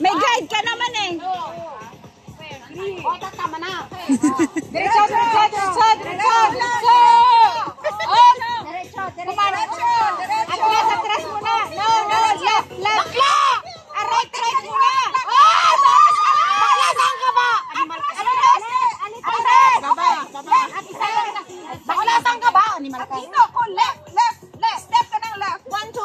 May guide ka naman eh. O, tama na. Diretso, diretso, diretso, diretso, diretso. Diretso, Diretso. Atras, atras muna. No, no, left, left. Bakla! Right, right muna. Bakla, saan ka ba? Atras. Baba, baba. Bakla, saan ka ba? Animal ka. Dito ko, left, left, left. Step ka ng left. 1, 2,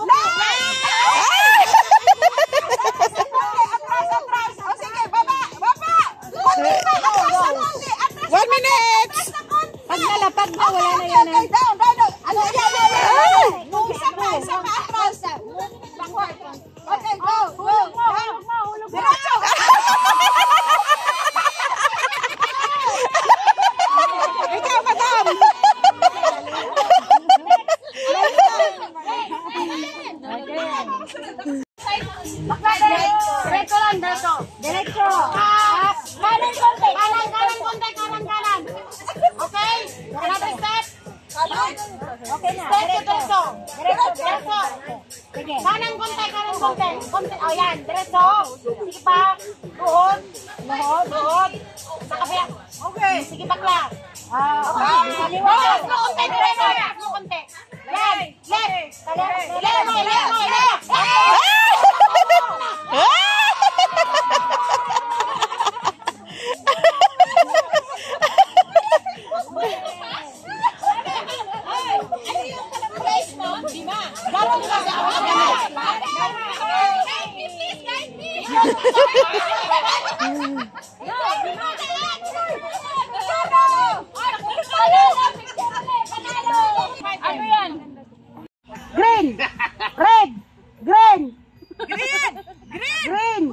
1 minute! Pag nalapag na, wala na yan. Okay, down, down, down. Ano yan? Isa pa, atras. Okay, go, go. Diretso! Ikaw, madam! Diretso lang, diretso. Diretso. Kanan konti. Kanan konti, kanan. Okay? Another step. Okay na. Step to diretso. Diretso. Sige. Kanan konti. Konti. O yan, diretso. Sige pa. Luhod. Sa kabila. Okay. Sige bakla. Okay. Konti, diretso. Konti. Yan. Left. Left. Ano yan? Green! Red! Green! Green!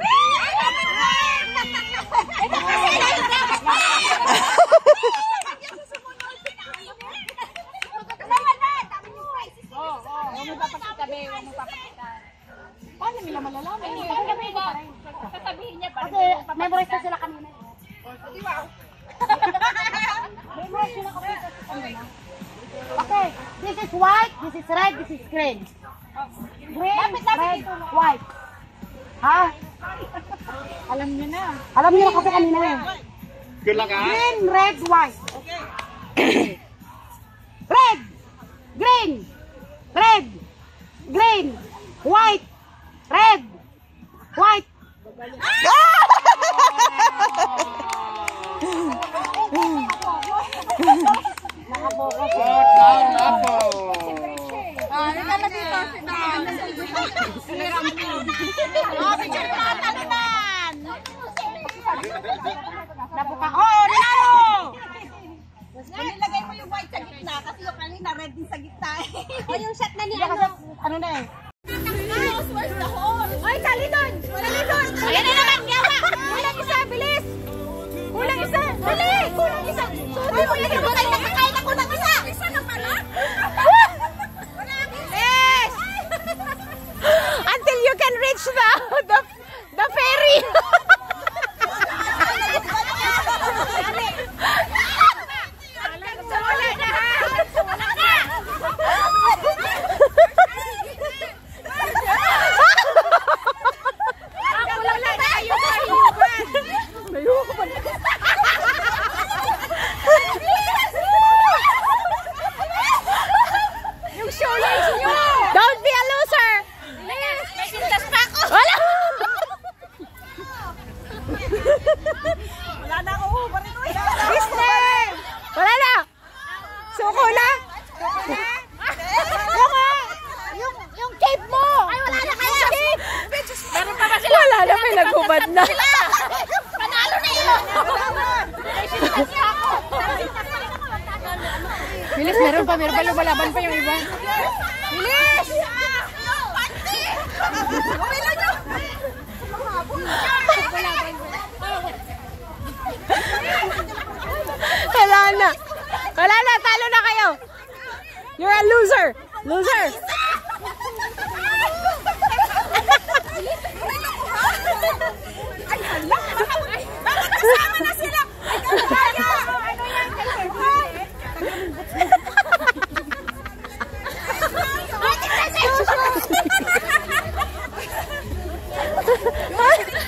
Paano nila malalaman? Sasabihin niya pa rin. Kasi memorize na sila kanina. Memorize sila kanina. Okay, this is white, this is red, this is green. Green, red, white. Ha? Alam niyo na. Alam niyo na kasi kanina eh. Green, red, white. Red, green, red, green, white, red, white. Nakabokas. Ika na dito. Picture na talunan. Nabuka. Ninalo! Nilagay mo yung white sa gitna kasi yung kanina red din sa gitna. Yung shot na ni ano na eh. Ay, sali doon! Ayan na naman, gawa! Kulang isa, bilis! Kulang isa! Dali! Kulang isa! Suti mo yan! Nakakain ako ng isa! Isa na pala? Yes! Until you can reach the ferry! Wala na ha! Yung shoulders nyo! Don't be a loser! May sintas pa ako! Wala! Wala na ako hubar ito eh! Business! Wala na! Suko na! Yung cape mo! Ay, wala na kayo! Meron pa ba sila? Wala na, may nagubad na. Panalo na yun! May sintas pa ako! Bilis, meron pa lumalaban pa yung iba. Bilis! Umilo nyo! Wala na, talo na kayo. You're a loser. Loser. Ay, hala. Nakakasama na sila. Ay, kaya. Ano yan?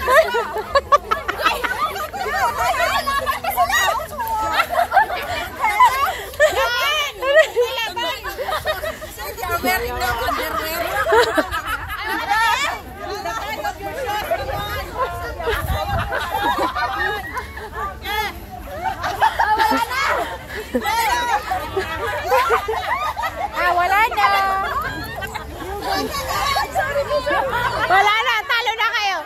Ay, Wala na. Wala na, talo na kayo.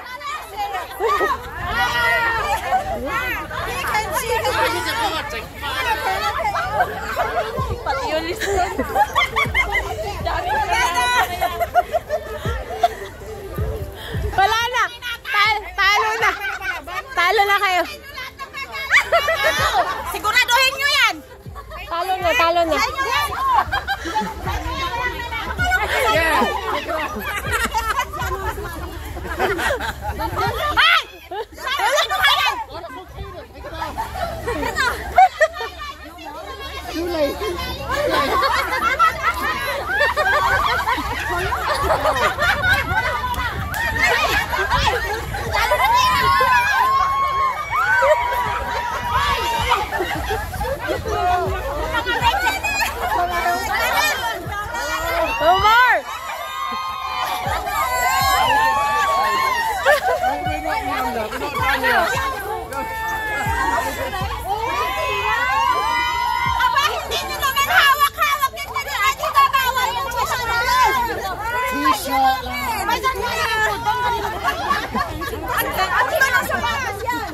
Pati yung listen. Wala na. Talo na. Talo na kayo. Siguraduhin nyo yan! Talo na, talo na. Ay! Talo nyo kayo! Omar! Aba, hindi nyo naman hawak-hawak yung tagaan. Ito bawal yung susunod. May ganyan. Ang tulong sa balas yan.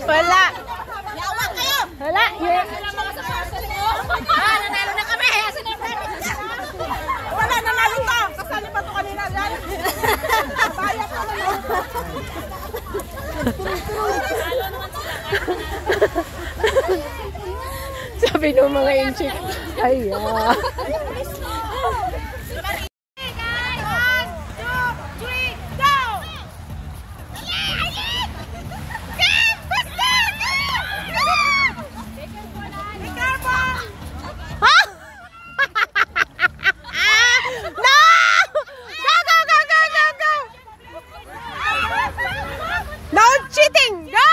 Wala. Yawak kayo. Wala. Nanalo na kami. Wala, nanalo to. Kasali pa to kanina. Bayak ka na lang. Sabi ng mga inchik. Ay, ah. No cheating! Go!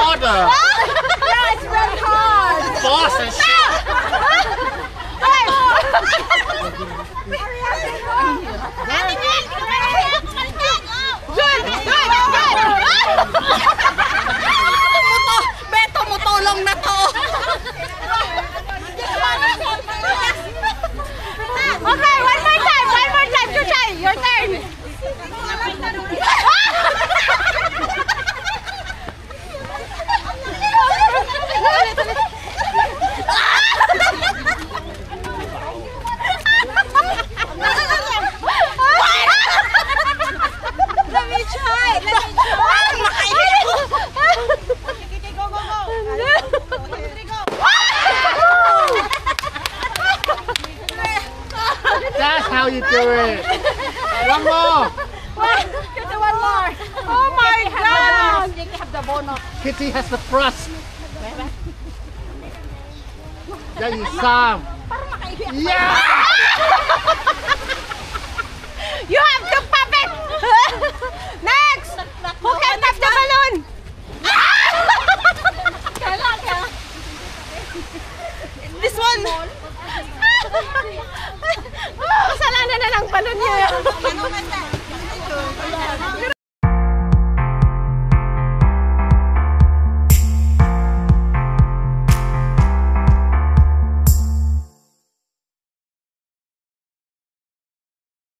harder. Yeah, it's very hard. Boss and shit. Beto mo tulong na to. Okay, one more time. Chuchay, your turn. Let me try. That's how you do it. One more. One more. Oh my God. You have the bonus. Kitty has the thrust. There you Sam. Yeah. You have to pop it. Next. Who can tap the balloon?